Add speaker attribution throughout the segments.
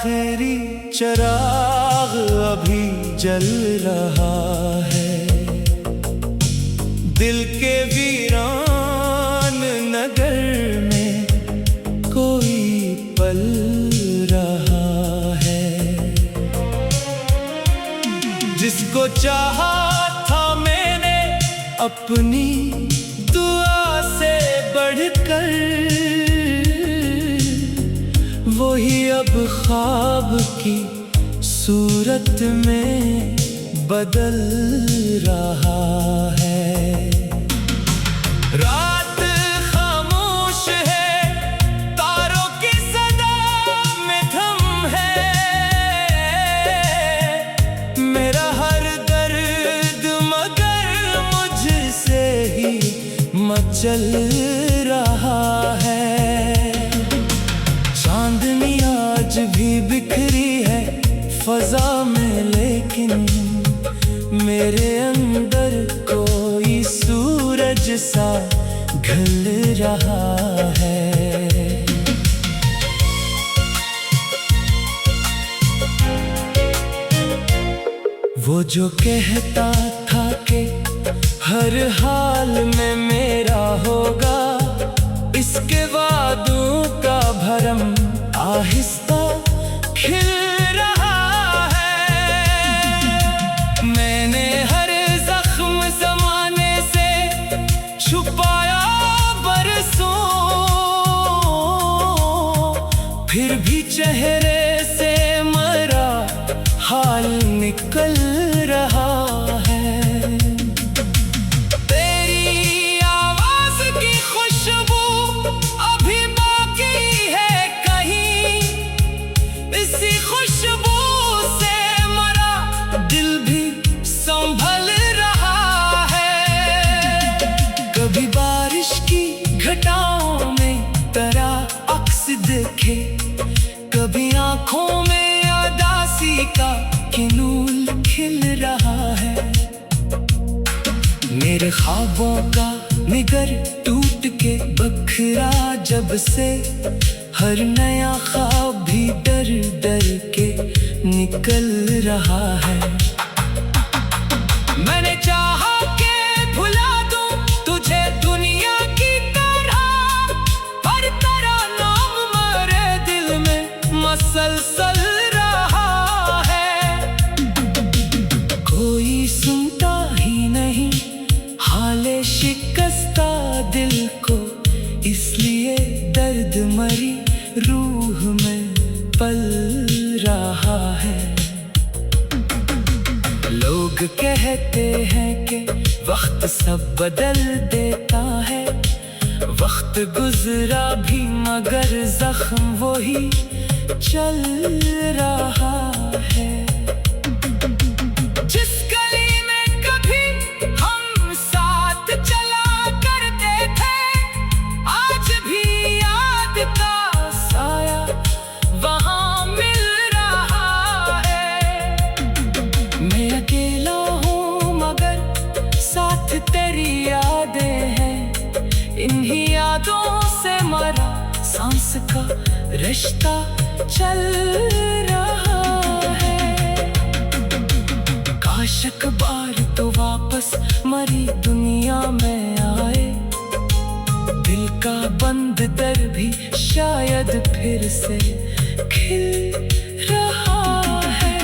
Speaker 1: आखिरी चिराग अभी जल रहा है। दिल के वीरान नगर में कोई पल रहा है। जिसको चाहा था मैंने अपनी दुआ से बढ़कर, वही अब ख्वाब की सूरत में बदल रहा है। रात खामोश है, तारों की सदा में थम है। मेरा हर दर्द मगर मुझसे ही मचल रहा है। चांदनी आज भी बिखरी है फजा में, लेकिन मेरे अंदर कोई सूरज सा ढल रहा है। वो जो कहता था कि हर हाल में मेरा होगा, इसके वादों का भरम आहिस्ता खिल रहा है। मैंने हर जख्म ज़माने से छुपाया बरसों, फिर भी चेहरे से मरा हाल निकल रहा है। कभी बारिश की घटाओं में तरा अक्स दिखे, कभी आंखों में उदासी का किनूल खिल रहा है। मेरे ख्वाबों का निगर टूट के बखरा जब से, हर नया ख्वाब भी डर डर के निकल रहा है। मैंने चाहा कि भुला दूं तुझे दुनिया की तरह, पर तेरा नाम मेरे दिल में मसलसल रहा है। कोई सुनता ही नहीं हाले शिकस्ता दिल को, इसलिए दर्द मरी रूह में पल रहा है। लोग कहते हैं कि वक्त सब बदल देता है, वक्त गुजरा भी मगर जख्म वही चल रहा है। जिस गली में कभी हम साथ चला करते थे, आज भी याद का साया वहाँ मिल रहा है। मैं अकेला हूँ मगर साथ तेरी यादें हैं, इन्हीं यादों से मरा सांस का रिश्ता चल रहा है। काश अखबार तो वापस मरी दुनिया में आए, दिल का बंद दर भी शायद फिर से खिल रहा है।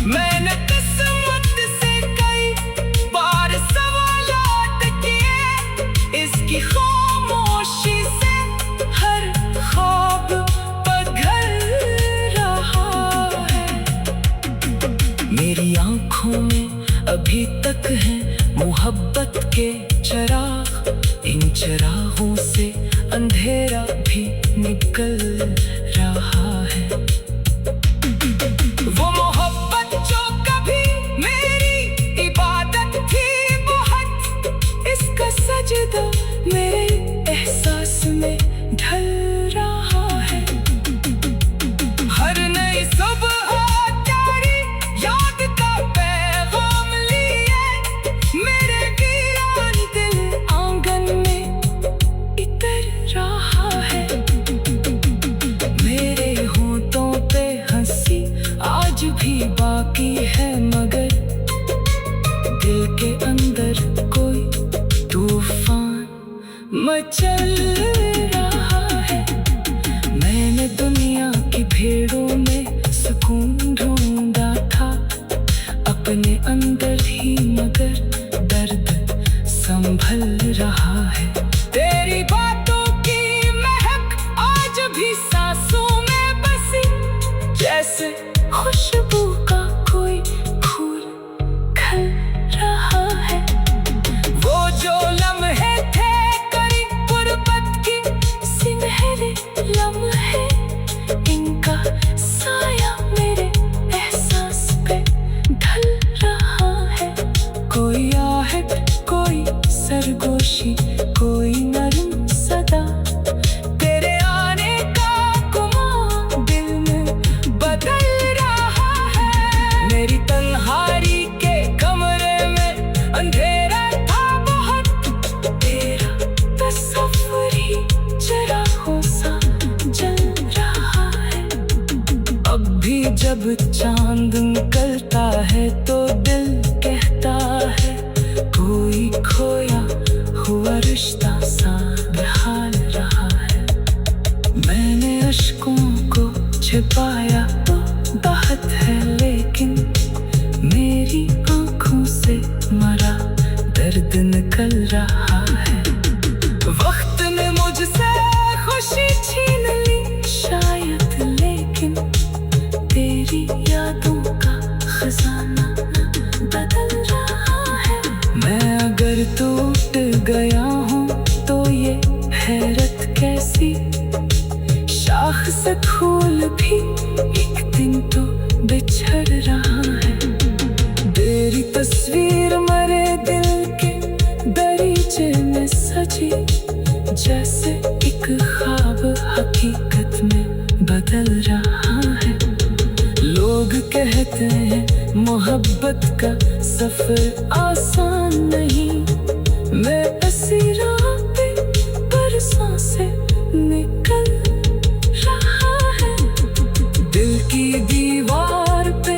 Speaker 1: मैंने किस्मत से कई बार सवालात किए, इसकी खामोशी से हर ख्वाब पिघल रहा है। मेरी आंखों में अभी तक है मोहब्बत के चिराग, इन चिरागों से अंधेरा भी निकल रहा है। वो मोहब्बत जो कभी मेरी इबादत थी बहुत, इसका सजदा मेरे एहसास में ढल रहा है। हर नई सुबह तेरी याद का पैगाम लिए, मेरे वीरान दिल आंगन में इतर रहा है। मेरे होठों अपने अंदर ही मगर दर्द संभल रहा है। तेरी बातों की महक आज भी सांसों में बसी, जैसे खुशबू का कोई फूल खिल रहा है। वो जो लम्हे थे करीब गुर्बत की सुनहरे लम्हे, इनका साया मेरे एहसास पे ढल रहा है। कोई आहट, कोई सरगोशी, कोई नरम सदा, तेरे आने का गुमान दिल में बदल रहा है। मेरी तन्हाई के कमरे में अंधेरा था बहुत, तेरा तस्वीर ही चिरागों सा जल रहा है। अब भी जब चांद निकलता है तो दिल कहता है कोई खोया हुआ रिश्ता सा बेहाल रहा है। मैंने अश्कों को छिपाया तो बहुत है, लेकिन मेरी आंखों से मरा दर्द निकल रहा है। वक्त ने मुझसे खुशी छीन ली शायद, लेकिन तेरी यादों का खजाना बदल रहा है। मैं अगर टूट गया हूँ तो ये हैरत कैसी, शाख से फूल भी एक दिन तो बिछड़ रहा है। तेरी तस्वीर मेरे दिल के दरीचे में सजी, जैसे एक ख्वाब हकीकत में बदल रहा है। लोग कहते हैं मोहब्बत का सफर आसान नहीं, मैं ऐसी राह पे बरसों से निकल रहा है। दिल की दीवार पे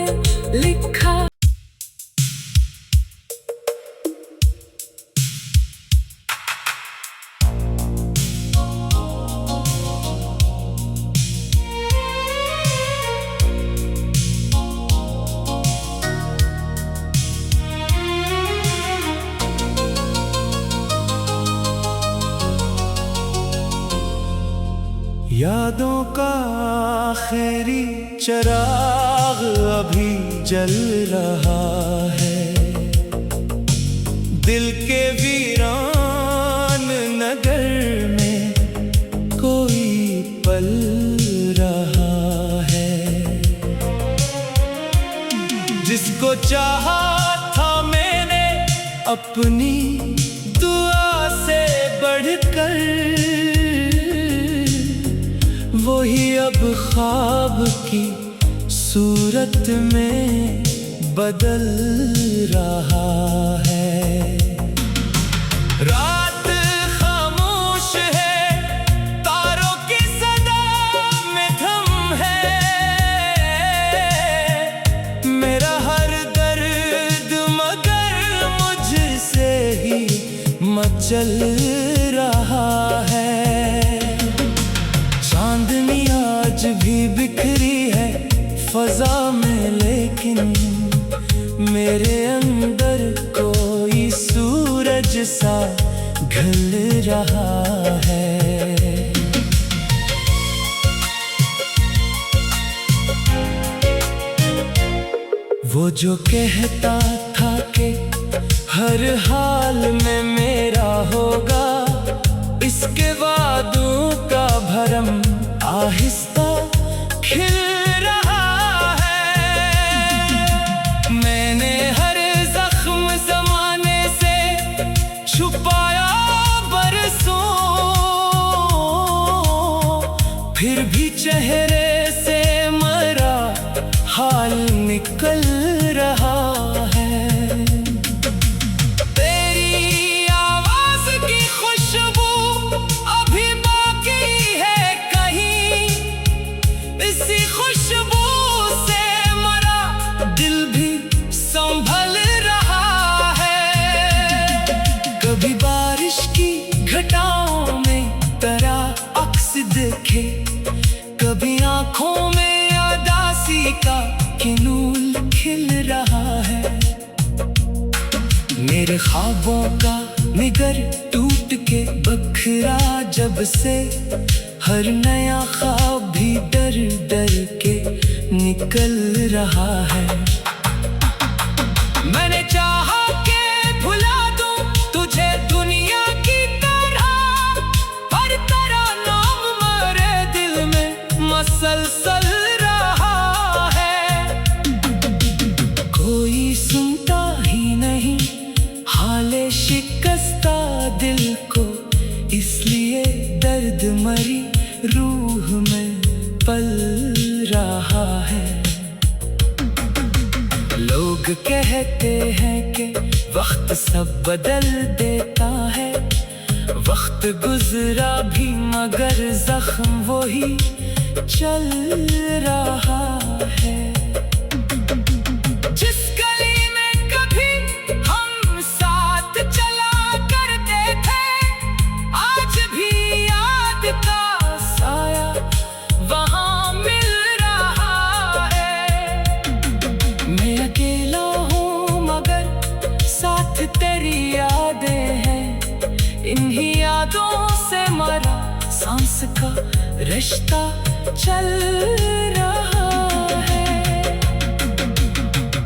Speaker 1: लिखा यादों का आखिरी चिराग अभी जल रहा है। दिल के वीरान नगर में कोई पल रहा है। जिसको चाहा था मैंने अपनी दुआ से बढ़कर, वही अब ख्वाब की सूरत में बदल रहा है। रात खामोश है, तारों की सदा में थम है। मेरा हर दर्द मगर मुझसे ही मचल रहा है। चांदनी आज भी बिखरी है फजा में, लेकिन मेरे अंदर कोई सूरज सा ढल रहा है। वो जो कहता था कि हर हाल में मेरा होगा, इसके वादों का भरम आहिस्ता खिल रहा है। मैंने हर जख्म ज़माने से छुपाया बरसों, फिर भी चेहरे से मेरा हाल निकल रहा है। मेरे ख्वाबों का निगर टूट के बखरा जब से, हर नया ख्वाब भी डर डर के निकल रहा है। मैंने चाहा के भुला दूं तुझे दुनिया की तरह, पर तेरा नाम मेरे दिल में मसलसल रहा है। कोई सुनता ही नहीं हाले शिकस्ता दिल को, इसलिए दर्द मरी रूह में पल रहा है। लोग कहते हैं कि वक्त सब बदल देता है, वक्त गुजरा भी मगर जख्म वही चल रहा है। जिस गली में कभी हम साथ चला करते थे, आज भी याद का साया वहाँ मिल रहा है। मैं अकेला हूँ मगर साथ तेरी यादें हैं, इन्हीं यादों से मरा सांस का रिश्ता चल रहा है।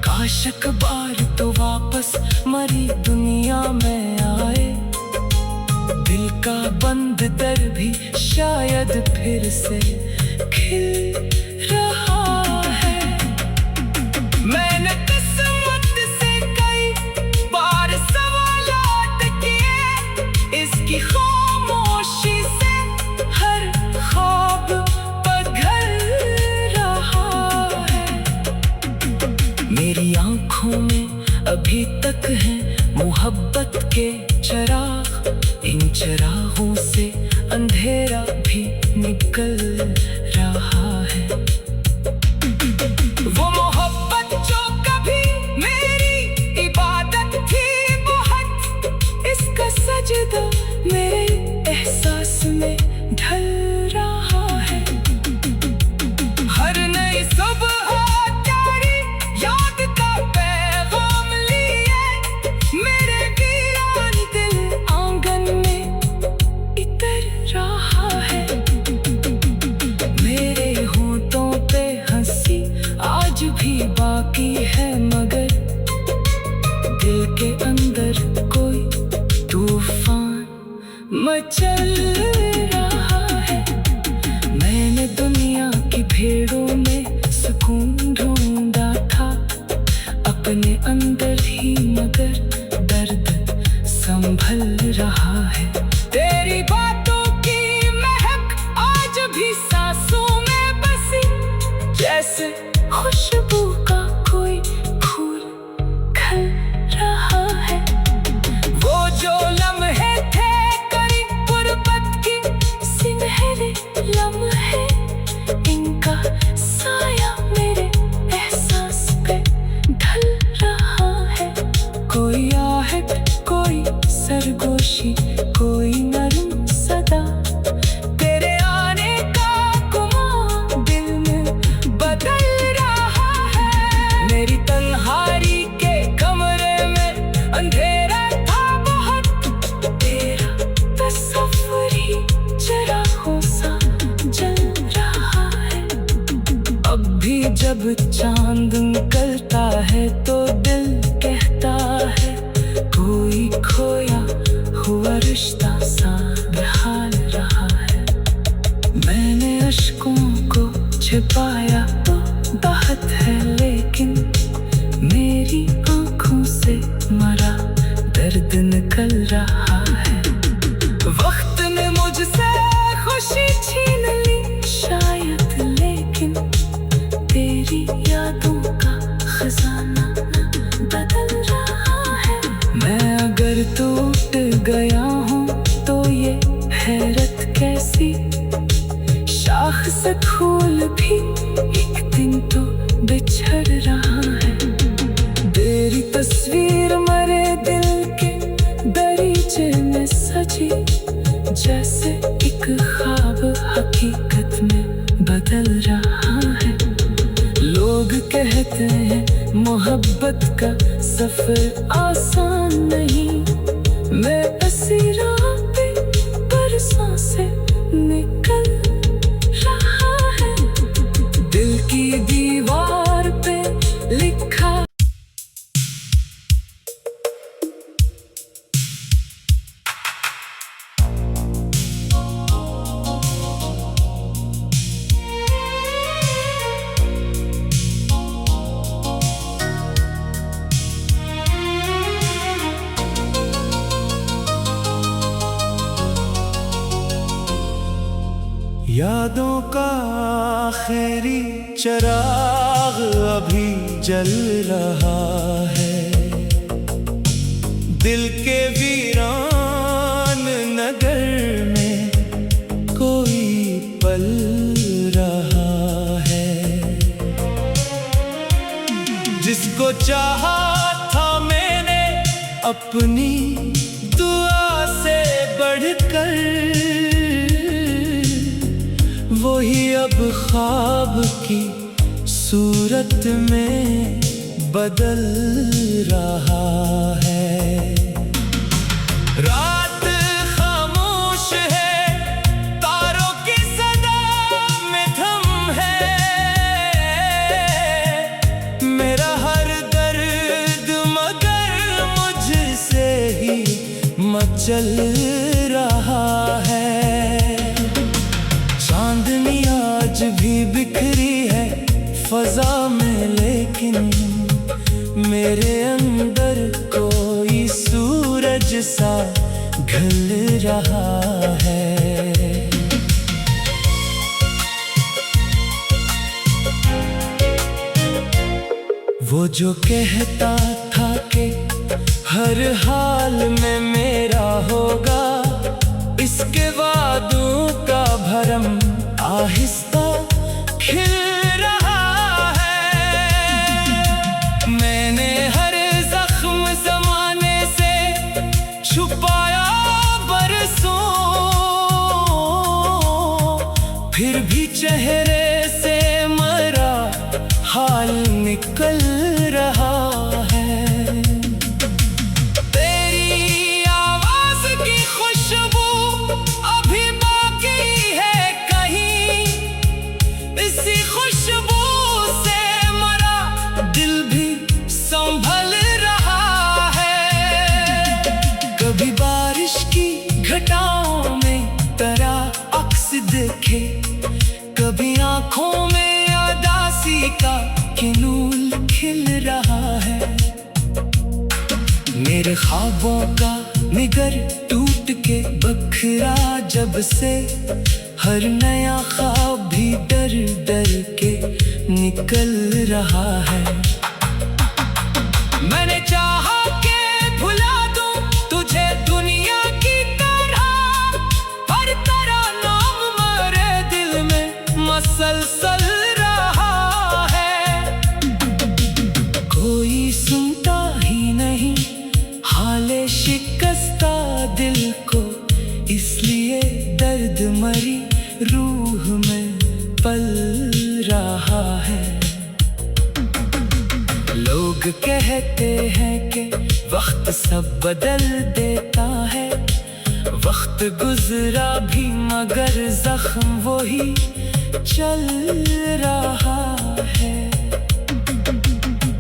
Speaker 1: काश एक बार तो वापस मरी दुनिया में आए, दिल का बंद दर भी शायद फिर से खिल रहा है। मैंने किस्मत से कई बार सवालात किए, इसकी खामोशी से हर ख्वाब पिघल रहा है। मेरी आंखों में अभी तक है मोहब्बत के चिराग, इन चिरागों से अंधेरा भी निकल रहा है। वो मोहब्बत जो कभी मेरी इबादत थी बहुत, इसका सजदा मेरे एहसास में ढल रहा है। हर नई सुबह तेरी याद का पैगाम लिए, मेरे वीरान दिल आंगन में इतर रहा है। मेरे होंठों पे हंसी आज भी बाकी है, मगर दिल के अंदर कोई तूफान मचल रहा है। मैंने दुनिया की भीड़ों में सुकून ढूंढा था अपने अंदर ही, मगर दर्द संभल रहा है। तेरी बातों की महक आज भी सांसों में बसी, जैसे खुशबू का कोई फूल खिल रहा है। वो जो लम्हे थे करीब गुर्बत की सुनहरे लम्हे, इनका साया मेरे एहसास पे ढल रहा है। कोई आहट, कोई सरगोशी, कोई नरम सदा, तेरे आने का गुमान दिल में बदल रहा है। मेरी तन्हाई के कमरे में अंधेरा था बहुत, तेरा तस्वीर ही चिरागों सा जल रहा है। अब भी जब चांद निकलता है तो दिल कहता है, कोई खोया हुआ रिश्ता सा बेहाल रहा है। मैंने अश्कों को छिपाया तो बहुत है, लेकिन मेरी आंखों से मरा दर्द निकल रहा है। वक्त ने मुझसे खुशी छीन ली शायद, लेकिन तेरी यादों का खजाना बदल रहा है। मैं अगर टूट गया हूँ तो ये हैरत कैसी, शाख से फूल भी एक दिन तो बिछड़ रहा है। तेरी तस्वीर मेरे दिल के दरीचे में सजी, जैसे एक ख्वाब हकीकत में बदल रहा है। लोग कहते हैं मोहब्बत का सफर आसान नहीं, मैं ऐसी राह पे पर सांसें निकल रहा है। दिल की दीवार पे लिखा यादों का आखिरी चिराग अभी जल रहा है। दिल के वीरान नगर में कोई पल रहा है। जिसको चाहा था मैंने अपनी दुआ से बढ़कर, वही अब ख्वाब की सूरत में बदल रहा है। रात खामोश है, तारों की सदा में थम है। मेरा हर दर्द मगर मुझसे ही मचल रहा है। चांदनी आज भी बिखरी है फजा में, लेकिन मेरे अंदर कोई सूरज सा ढल रहा है। वो जो कहता था कि हर हाल में मेरा होगा, इसके वादों का भरम आहिस्ता खिल रहा है। मैंने हर जख्म ज़माने से छुपाया बरसों, फिर भी चेहरे से मरा हाल निकल रहा है। कभी बारिश की घटाओं में तेरा अक्स देखे, कभी आंखों में उदासी का किनूल खिल रहा है। मेरे ख्वाबों का निगर टूट के बखरा जब से, हर नया ख्वाब भी डर डर के निकल रहा है। मैंने चाहा के भुला दूं तुझे दुनिया की तरह, पर तेरा नाम मेरे दिल में मसलसल रहा है। कोई सुनता ही नहीं हाले शिकस्ता दिल को, इसलिए दर्द मरी रूह में पल रहा है। लोग कहते हैं कि वक्त सब बदल देता है, वक्त गुजरा भी मगर जख्म वही चल रहा है।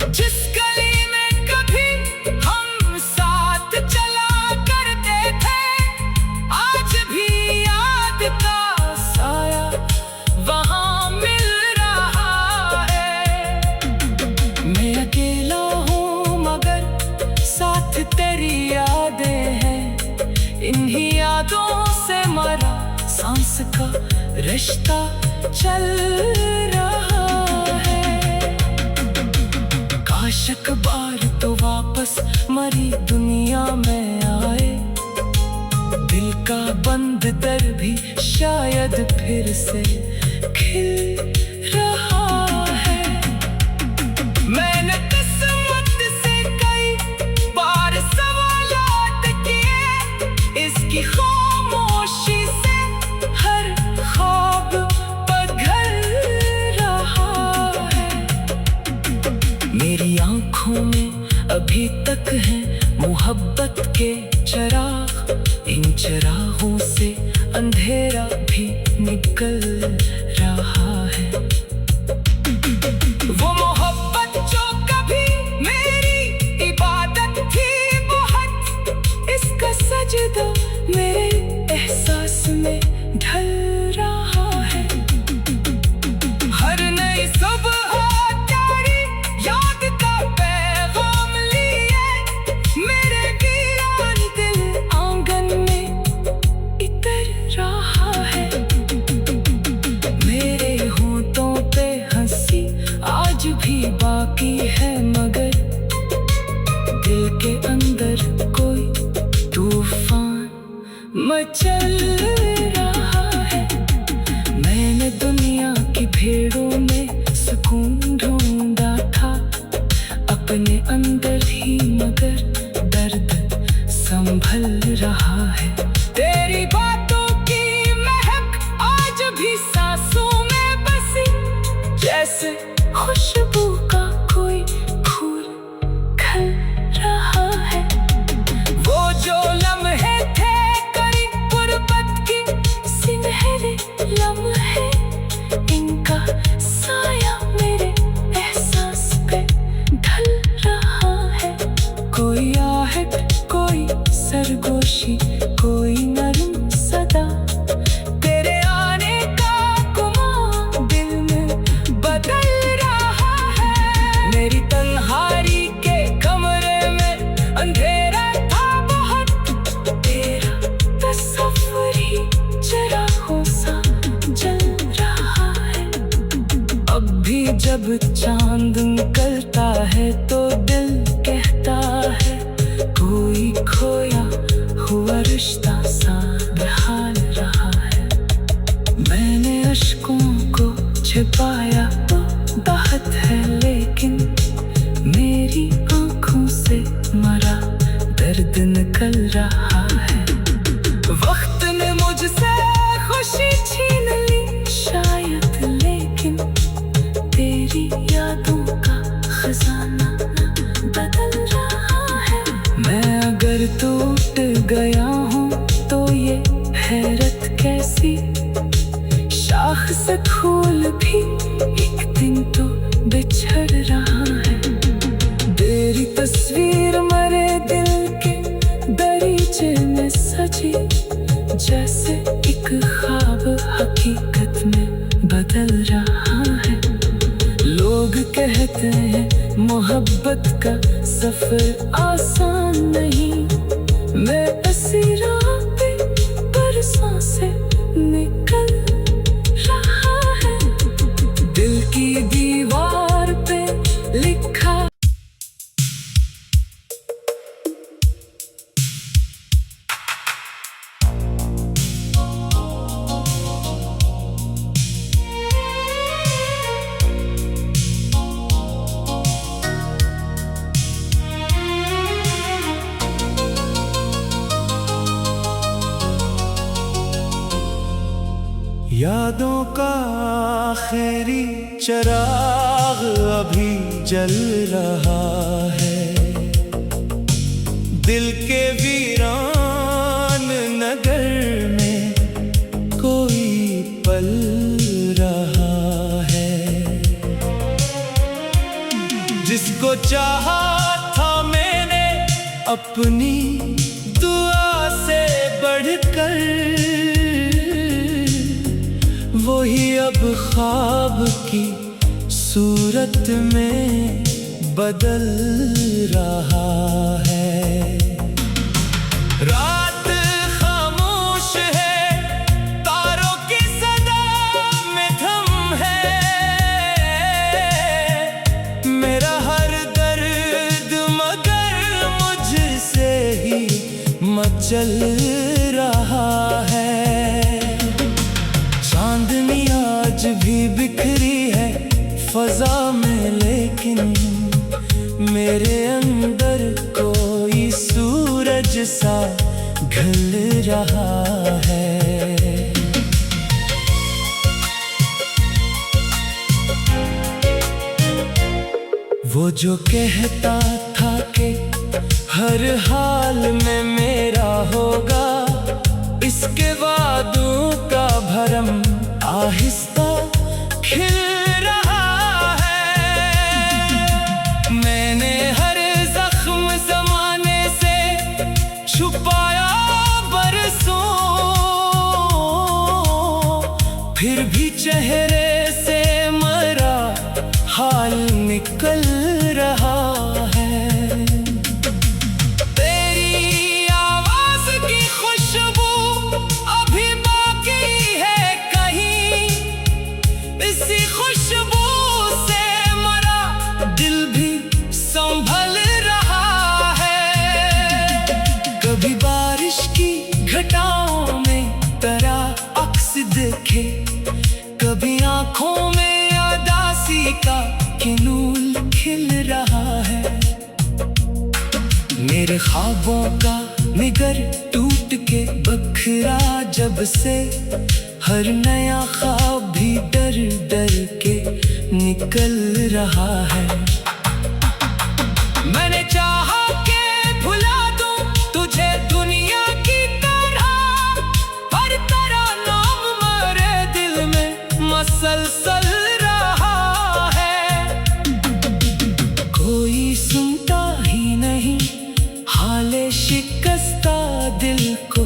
Speaker 1: जिस गली में कभी हम साथ चला करते थे, आज भी याद का साया वहाँ मिल रहा है। मैं अकेला हूँ मगर साथ तेरी यादें हैं, इन्हीं यादों से मरा सांस का रिश्ता चल रहा है। काश अखबार तो वापस मरी दुनिया में आए, दिल का बंद दर भी शायद फिर से खिल रहा है। मैंने किस्मत से कई बार सवालात किए, इसकी खामोशी से हर ख्वाब पघल रहा है। मेरी आंखों में अभी तक हैं मोहब्बत के चिराग। इन चिरागों से अंधेरा भी निकल रहा है। वो मोहब्बत जो कभी मेरी इबादत थी बहुत, इसका सजदा मेरे एहसास में ढल रहा है। हर नई सुबह तेरी याद का पैगाम लिए मेरे वीरान दिल आंगन में इतर रहा है। मेरे होठों पे हंसी आज भी बाकी है, मगर दिल के अंदर कोई तूफान मचल रहा है। मैंने दुनिया की भीड़ों में सुकून ढूंढा था अपने अंदर ही, मगर दर्द संभल रहा है। तेरी बातों की महक आज भी सांसों में बसी, जैसे खुशबू का कोई फूल खिल रहा है। वो जो लम्हे थे करी गुर्बत की सुनहरे लम्हे, इनका साया मेरे एहसास पे ढल रहा है। कोई आहट, कोई सरगोशी, कोई नरम सदा, तेरे आने का गुमान दिल में बदल रहा है। मेरी तन्हाई के कमरे में अंधेरा था बहुत, तेरा तस्वीर ही चिरागों सा जल रहा है। अब भी जब चांद निकलता है तो दिल कहता है कोई खोया हुआ रिश्ता सा बेहाल रहा है। मैंने अश्कों को छिपाया तो बहुत है, लेकिन मेरी आंखों से मरा दर्द निकल रहा है। वक्त ने मुझसे खुशी छीन ली शायद, लेकिन तेरी यादों का खजाना बदल रहा है। मैं अगर टूट गया हूँ तो ये हैरत कैसी, शाख से फूल भी एक दिन तो बिछड़ रहा है। तेरी तस्वीर मेरे दिल के दरीचे में सजी, जैसे एक ख्वाब हकीकत में बदल रहा है। लोग कहते हैं मोहब्बत का सफर आसान नहीं, मैं ऐसी राह पे बरसों से निकल रहा है। दिल की दीवार पे लिखा यादों का आखिरी चिराग अभी जल रहा है। दिल के वीरान नगर में कोई पल रहा है। जिसको चाहा था मैंने अपनी दुआ से बढ़कर, वही अब ख्वाब की सूरत में बदल रहा है। रात खामोश है, तारों की सदा में थम है। मेरा हर दर्द मगर मुझसे ही मचल रहा है। चांदनी आज भी बिखरी है फजा में, लेकिन मेरे अंदर कोई सूरज सा ढल रहा है। वो जो कहता था कि हर हाल में मेरा होगा, इसके वादों का भरम आहिस्ता खिल रहा है। मैंने हर जख्म जमाने से छुपाया बरसों, फिर भी चेहरे से मरा हाल निकल रहा है। तेरी आवाज की खुशबू अभी बाकी है कहीं, इसी खुशबू से मरा दिल भी संभल रहा है। कभी बारिश की घटाओं में तरह अक्स देखे, कभी आंखों में उदासी का किनूल खिल रहा है। मेरे ख्वाबों का निगर टूट के बखरा जब से, हर नया ख्वाब भी डर डर के निकल रहा है। मैंने चाहा के भुला दूं तुझे दुनिया की तरह, पर तेरा नाम मेरे दिल में मसलसल रहा है। कोई सुनता ही नहीं हाले शिकस्ता दिल को,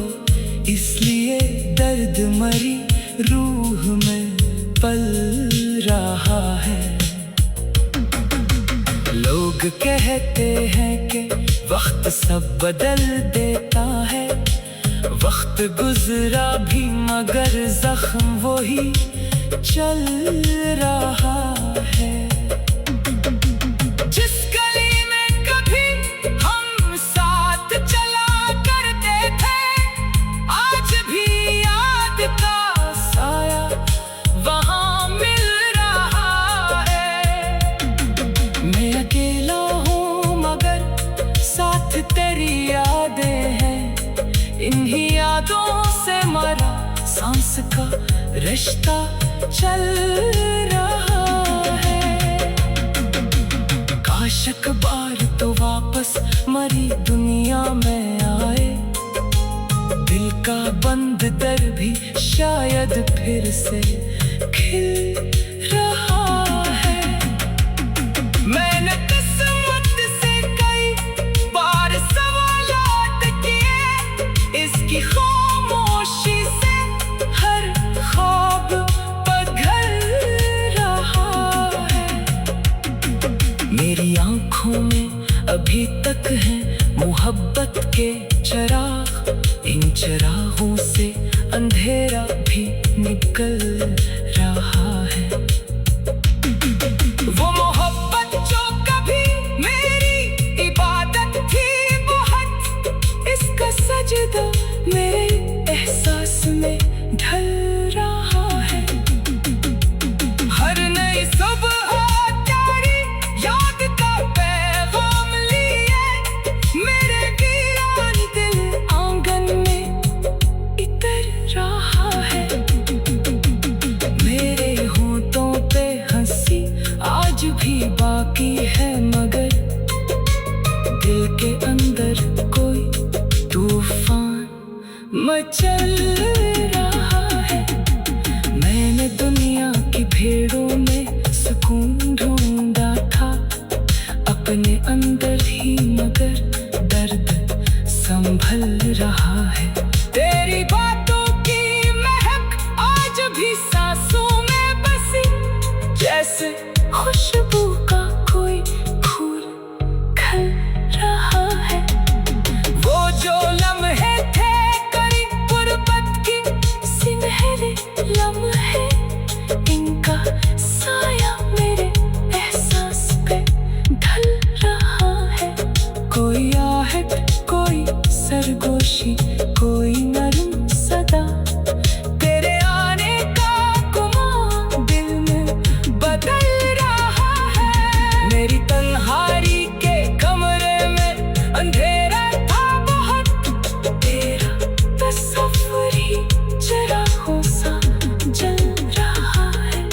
Speaker 1: इसलिए दर्द मरी रूह में पल रहा है। लोग कहते हैं कि वक्त सब बदल देता है, वक्त गुजरा भी मगर जख्म वही चल रहा है। जिस गली में कभी हम साथ चला करते थे, आज भी याद का साया वहाँ मिल रहा है। मैं अकेला हूँ मगर साथ तेरी यादें हैं, इन्हीं यादों से मरा सांस का रिश्ता चल रहा है। काश अखबार तो वापस मरी दुनिया में आए, दिल का बंद दर भी शायद फिर से खिल रहा है। मैंने किस्मत से कई बार सवालात किए, इसकी खामोशी से हर ख्वाब पिघल रहा है। मेरी आंखों में अभी तक है मोहब्बत के चिराग, इन चिरागों से अंधेरा भी निकल रहा है। वो मोहब्बत जो कभी मेरी इबादत थी बहुत, इसका सजदा मेरे एहसास में ढल रहा है। हर नई सुबह तेरी याद का पैगाम लिए, मेरे वीरान दिल आंगन में इतर रहा है। मेरे होंठों पे हंसी आज भी बाकी है, मगर दिल के अंदर कोई तूफान मचल रहा है। मैंने दुनिया की भीड़ों में सुकून ढूंढा था अपने अंदर ही, मगर दर्द संभल रहा है। तेरी बातों की महक आज भी सांसों में बसी, जैसे खुशबू का कोई फूल खिल रहा है। वो जो लम्हे थे करीब गुर्बत की सुनहरे लम्हे, इनका साया मेरे एहसास पे ढल रहा है। कोई आहट, कोई सरगोशी, कोई नरम सदा, तेरे आने का गुमान दिल में बदल रहा है। मेरी तन्हाई के कमरे में अंधेरा था बहुत, तेरा तस्वीर ही चिरागों सा जल रहा है।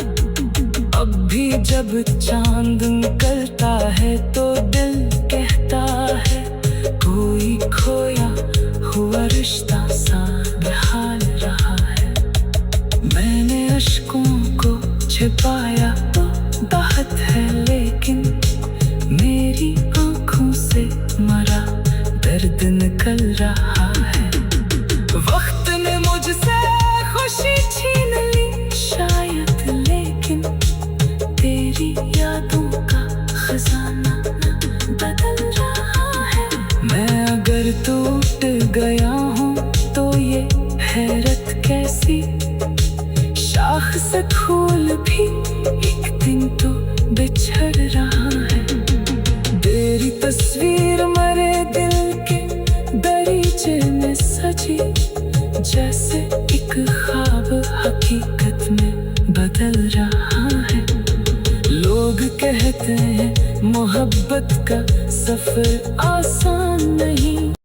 Speaker 1: अब भी जब चांद निकलता है तो दिल कहता है दर्द निकल रहा है। वक्त ने मुझसे खुशी छीन ली शायद, लेकिन तेरी यादों का खजाना बदल रहा है। मैं अगर टूट गया हूँ तो ये हैरत कैसी, शाख से फूल भी एक दिन तो बिछड़ रहा है। तेरी तस्वीर मेरे दिल के दरीचे में सजी, जैसे एक ख्वाब हकीकत में बदल रहा है। लोग कहते हैं मोहब्बत का सफर आसान नहीं,